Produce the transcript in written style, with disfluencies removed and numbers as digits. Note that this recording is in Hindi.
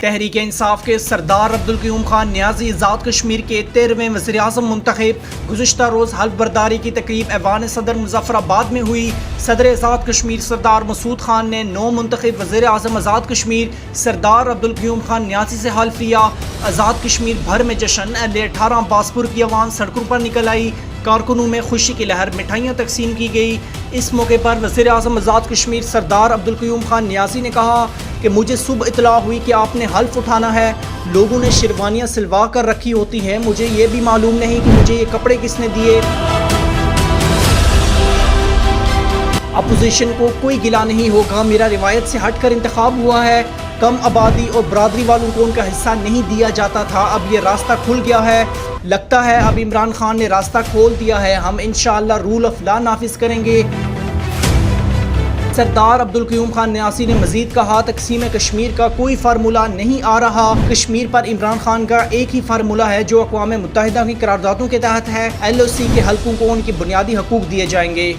तहरीक इंसाफ के सरदार अब्दुल क़यूम खान न्याज़ी आज़ाद कश्मीर के 13वें वज़ीर-ए-आज़म मुंतखब गुज़िश्ता रोज़ हल्फ बर्दारी की तकरीब ऐवान सदर मुज़फ़्फ़राबाद में हुई। सदर आज़ाद कश्मीर सरदार मसूद खान ने नौ मुंतखब वज़ीर-ए-आज़म आज़ाद कश्मीर सरदार अब्दुल क़यूम खान न्याज़ी से हल्फ लिया। आज़ाद कश्मीर भर में जश्न। 18 बासपुर की अवाम सड़कों पर निकल आई। कारकुनों में खुशी की लहर, मिठाइयाँ तकसीम की गई। इस मौके पर वज़ीर-ए-आज़म आज़ाद कश्मीर सरदार अब्दुल क़यूम खान न्याज़ी ने कहा कि मुझे सुबह इतला हुई कि आपने हल्फ उठाना है। लोगों ने शेरवानियाँ सिलवा कर रखी होती हैं, मुझे ये भी मालूम नहीं कि मुझे ये कपड़े किसने दिए। अपोजिशन को कोई गिला नहीं होगा, मेरा रिवायत से हटकर इंतखाब हुआ है। कम आबादी और बरादरी वालों को उनका हिस्सा नहीं दिया जाता था, अब ये रास्ता खुल गया है। लगता है अब इमरान खान ने रास्ता खोल दिया है। हम इंशाअल्लाह रूल ऑफ लॉ नाफिज करेंगे। सरदार अब्दुल क़यूम खान न्याज़ी ने मजीद कहा, तकसीम कश्मीर का कोई फार्मूला नहीं आ रहा। कश्मीर पर इमरान खान का एक ही फार्मूला है जो अक़वाम मुत्तहिदा की करारदादों के तहत है। LOC के हल्कों को उनके बुनियादी हकूक़ दिए जाएंगे।